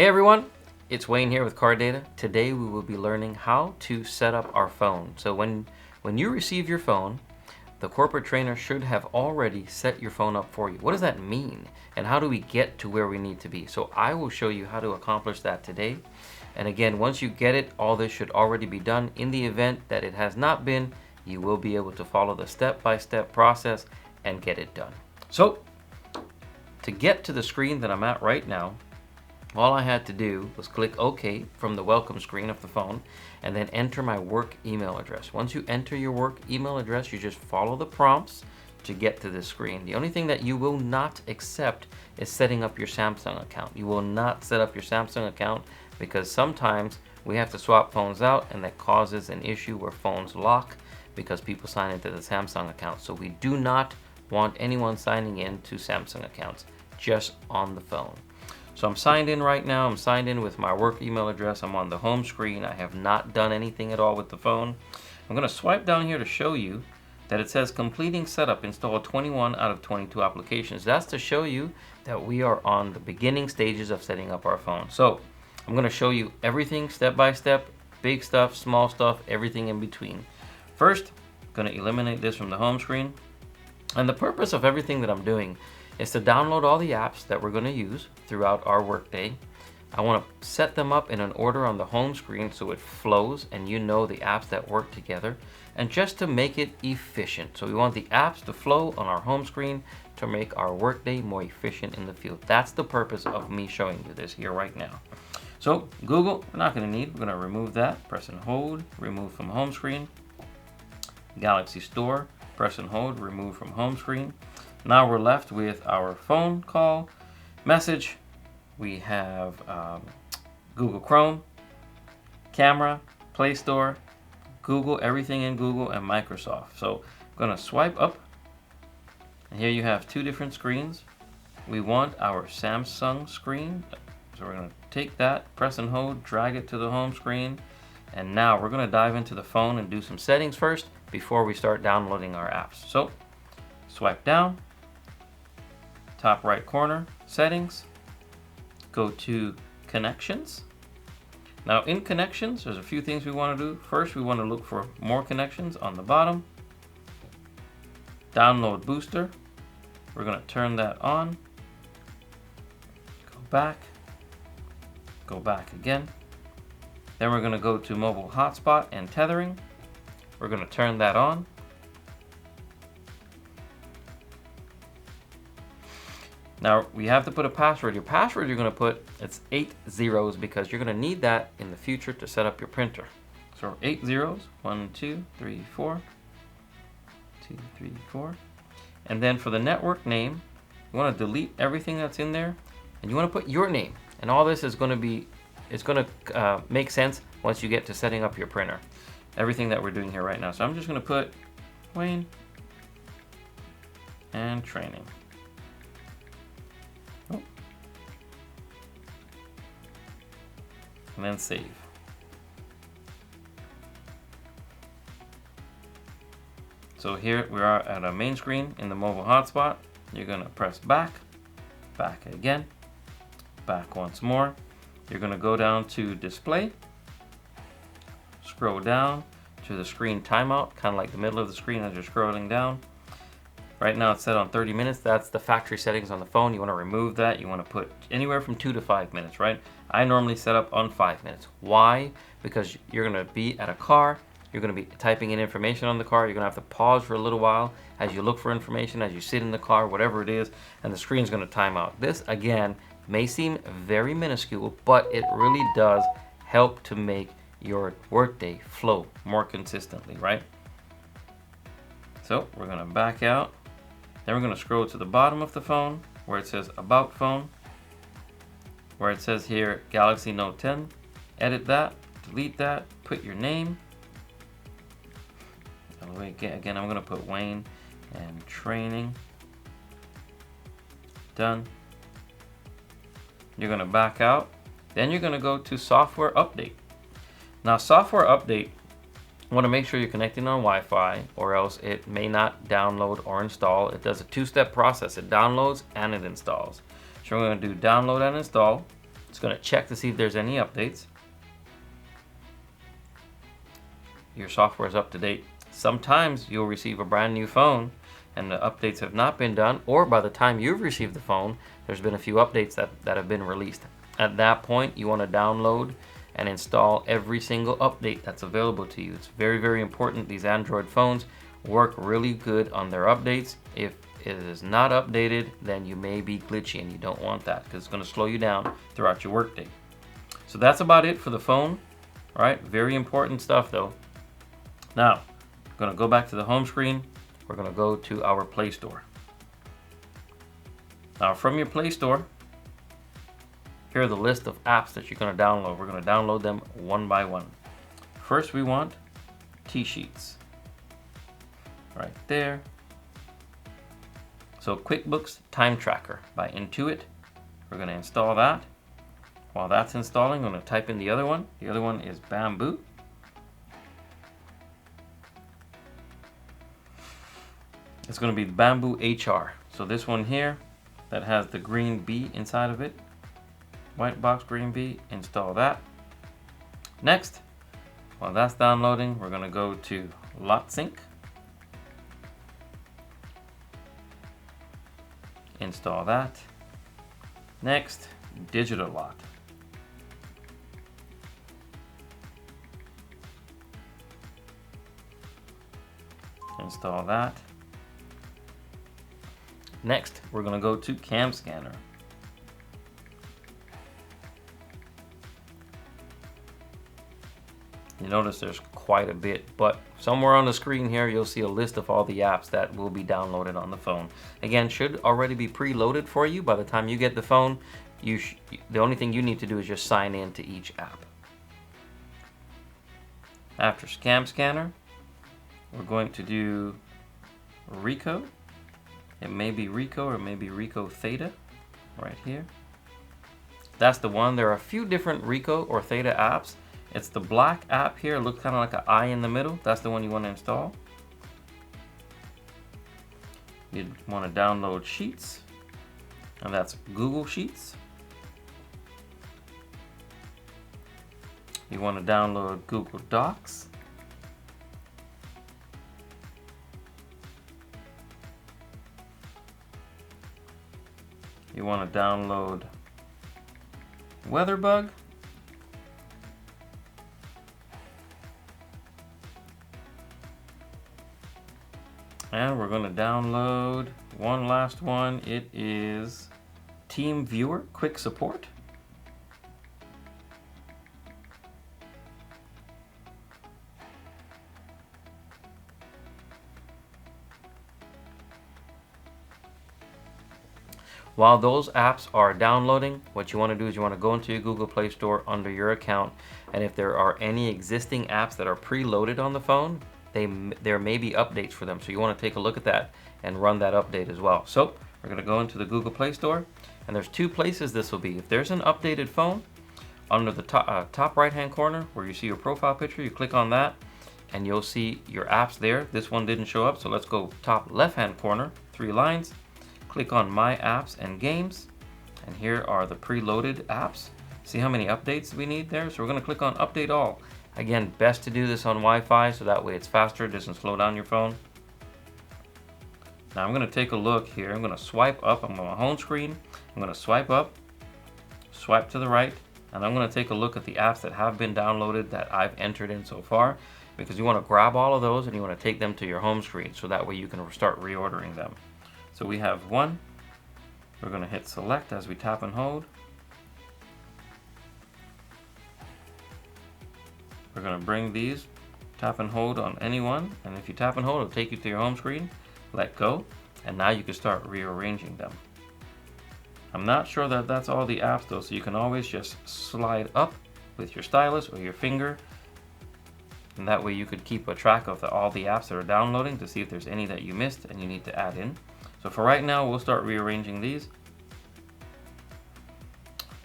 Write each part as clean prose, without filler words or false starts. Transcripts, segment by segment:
Hey everyone, it's Wayne here with Car Data. Today we will be learning how to set up our phone. So when you receive your phone, the corporate trainer should have already set your phone up for you. What does that mean? And how do we get to where we need to be? So I will show you how to accomplish that today. And again, once you get it, all this should already be done. In the event that it has not been, you will be able to follow the step-by-step process and get it done. So to get to the screen that I'm at right now, all I had to do was click OK from the welcome screen of the phone and then enter my work email address. Once you enter your work email address, you just follow the prompts to get to this screen. The only thing that you will not accept is setting up your Samsung account. You will not set up your Samsung account because sometimes we have to swap phones out and that causes an issue where phones lock because people sign into the Samsung account. So we do not want anyone signing in to Samsung accounts, just on the phone. So I'm signed in right now. I'm signed in with my work email address. I'm on the home screen. I have not done anything at all with the phone. I'm going to swipe down here to show you that it says completing setup, install 21 out of 22 applications. That's to show you that we are on the beginning stages of setting up our phone. So I'm going to show you everything step by step, big stuff, small stuff, everything in between. First, I'm going to eliminate this from the home screen. And the purpose of everything that I'm doing is to download all the apps that we're going to use throughout our workday. I want to set them up in an order on the home screen so it flows and you know the apps that work together, and just to make it efficient. So we want the apps to flow on our home screen to make our workday more efficient in the field. That's the purpose of me showing you this here right now. So Google, we're not going to need. We're going to remove that. Press and hold, remove from home screen. Galaxy Store, press and hold, remove from home screen. Now we're left with our phone call, message. We have Google Chrome, camera, Play Store, Google, everything in Google, and Microsoft. So I'm going to swipe up. And here you have two different screens. We want our Samsung screen. So we're going to take that, press and hold, drag it to the home screen. And now we're going to dive into the phone and do some settings first before we start downloading our apps. So swipe down. Top right corner, settings, go to connections. Now in connections, there's a few things we want to do. First, we want to look for more connections on the bottom. Download booster, we're going to turn that on. Go back again. Then we're going to go to mobile hotspot and tethering. We're going to turn that on. Now we have to put a password. Your password you're going to put, it's 8 zeros because you're going to need that in the future to set up your printer. So 8 zeros, 1, 2, 3, 4, 2, 3, 4. And then for the network name, you want to delete everything that's in there and you want to put your name. And all this is going to be, it's going to make sense once you get to setting up your printer. Everything that we're doing here right now. So I'm just going to put Wayne and training. And then save. So here we are at our main screen in the mobile hotspot. You're going to press back, back again, back once more. You're going to go down to display, scroll down to the screen timeout, kind of like the middle of the screen as you're scrolling down. Right now it's set on 30 minutes. That's the factory settings on the phone. You want to remove that. You want to put anywhere from 2 to 5 minutes, right? I normally set up on 5 minutes. Why? Because you're going to be at a car. You're going to be typing in information on the car. You're going to have to pause for a little while as you look for information, as you sit in the car, whatever it is, and the screen's going to time out. This, again, may seem very minuscule, but it really does help to make your workday flow more consistently, right? So we're going to back out. Then we're going to scroll to the bottom of the phone where it says About Phone, where it says here Galaxy Note 10. Edit that, delete that, put your name. Again, I'm going to put Wayne and training. Done. You're going to back out. Then you're going to go to Software Update. Now, Software Update, you want to make sure you're connecting on Wi-Fi or else it may not download or install. It does a two-step process. It downloads and it installs. So we're going to do download and install. It's going to check to see if there's any updates. Your software is up to date. Sometimes you'll receive a brand new phone and the updates have not been done, or by the time you've received the phone, there's been a few updates that have been released. At that point, you want to download and install every single update that's available to you. It's very, very important. These Android phones work really good on their updates. If it is not updated, then you may be glitchy and you don't want that because it's going to slow you down throughout your workday. So that's about it for the phone. All right, very important stuff though. Now, I'm going to go back to the home screen. We're going to go to our Play Store. Now from your Play Store, here are the list of apps that you're going to download. We're going to download them one by one. First, we want T-Sheets. Right there. So QuickBooks Time Tracker by Intuit. We're going to install that. While that's installing, I'm going to type in the other one. The other one is Bamboo. It's going to be the Bamboo HR. So this one here that has the green bee inside of it. White box green bee, install that. Next, while that's downloading, we're going to go to LotSync. Install that. Next, DigitalLot. Install that. Next, we're going to go to CamScanner. You notice there's quite a bit, but somewhere on the screen here you'll see a list of all the apps that will be downloaded on the phone. Again, should already be preloaded for you by the time you get the phone. The only thing you need to do is just sign in to each app. After CamScanner, we're going to do Ricoh. It may be Ricoh or it may be Ricoh Theta right here. That's the one. There are a few different Ricoh or Theta apps. It's the black app here. It looks kind of like an eye in the middle. That's the one you want to install. You'd want to download Sheets, and that's Google Sheets. You want to download Google Docs. You want to download WeatherBug. And we're going to download one last one. It is TeamViewer Quick Support. While those apps are downloading, what you want to do is you want to go into your Google Play Store under your account, and if there are any existing apps that are preloaded on the phone, there may be updates for them. So you want to take a look at that and run that update as well. So we're going to go into the Google Play Store, and there's two places this will be. If there's an updated phone, under the top right hand corner where you see your profile picture, you click on that and you'll see your apps there. This one didn't show up, so let's go top left hand corner, 3 lines. Click on My Apps and Games, and here are the preloaded apps. See how many updates we need there? So we're going to click on Update All. Again, best to do this on Wi-Fi so that way it's faster, it doesn't slow down your phone. Now I'm going to take a look here. I'm going to swipe up. I'm on my home screen. I'm going to swipe up, swipe to the right, and I'm going to take a look at the apps that have been downloaded that I've entered in so far, because you want to grab all of those and you want to take them to your home screen so that way you can start reordering them. So we have one. We're going to hit select as we tap and hold. We're going to bring these, tap and hold on any one, and if you tap and hold, it'll take you to your home screen. Let go, and now you can start rearranging them. I'm not sure that that's all the apps though, so you can always just slide up with your stylus or your finger, and that way you could keep a track of all the apps that are downloading to see if there's any that you missed and you need to add in. So for right now, we'll start rearranging these.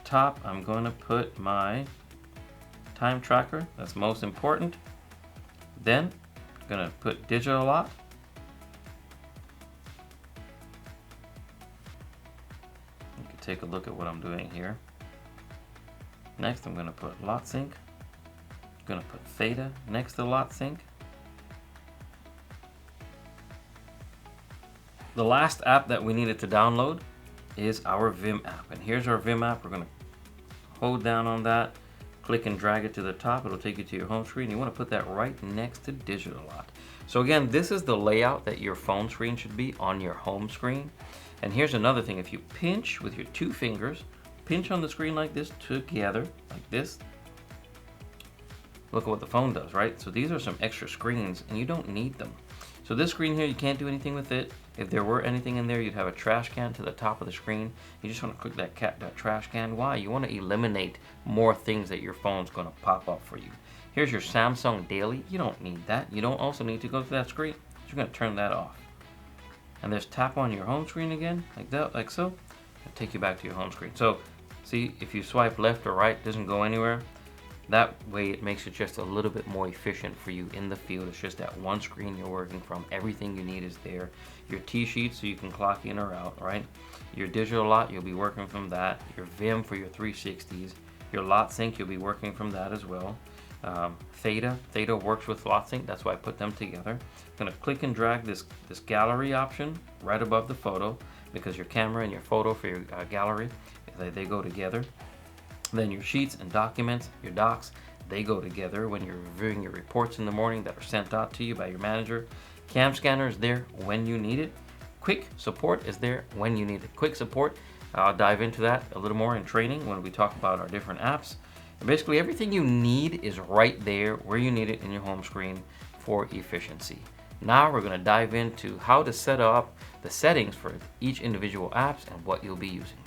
Top, I'm going to put my time tracker. That's most important. Then, I'm going to put DigitalLot. You can take a look at what I'm doing here. Next, I'm going to put LotSync. I'm going to put Theta next to LotSync. The last app that we needed to download is our Vim app. And here's our Vim app. We're going to hold down on that, click and drag it to the top. It'll take you to your home screen. You want to put that right next to DigitalLot. So again, this is the layout that your phone screen should be on your home screen. And here's another thing. If you pinch with your 2 fingers, pinch on the screen like this together, like this, look at what the phone does, right? So these are some extra screens and you don't need them. So this screen here, you can't do anything with it. If there were anything in there, you'd have a trash can to the top of the screen. You just want to click that trash can. Why? You want to eliminate more things that your phone's going to pop up for you. Here's your Samsung Daily. You don't need that. You don't also need to go to that screen. So you're going to turn that off. And just tap on your home screen again, like that, like so. It'll take you back to your home screen. So see, if you swipe left or right, it doesn't go anywhere. That way it makes it just a little bit more efficient for you in the field. It's just that one screen you're working from. Everything you need is there. Your T-sheet so you can clock in or out, right? Your DigitalLot, you'll be working from that. Your Vim for your 360s. Your LotSync, you'll be working from that as well. Theta works with LotSync. That's why I put them together. I'm gonna click and drag this gallery option right above the photo because your camera and your photo for your gallery, they go together. Then your sheets and documents, your docs, they go together when you're reviewing your reports in the morning that are sent out to you by your manager. Cam scanner is there when you need it. Quick support is there when you need it. Quick support, I'll dive into that a little more in training when we talk about our different apps. And basically everything you need is right there where you need it in your home screen for efficiency. Now we're going to dive into how to set up the settings for each individual apps and what you'll be using.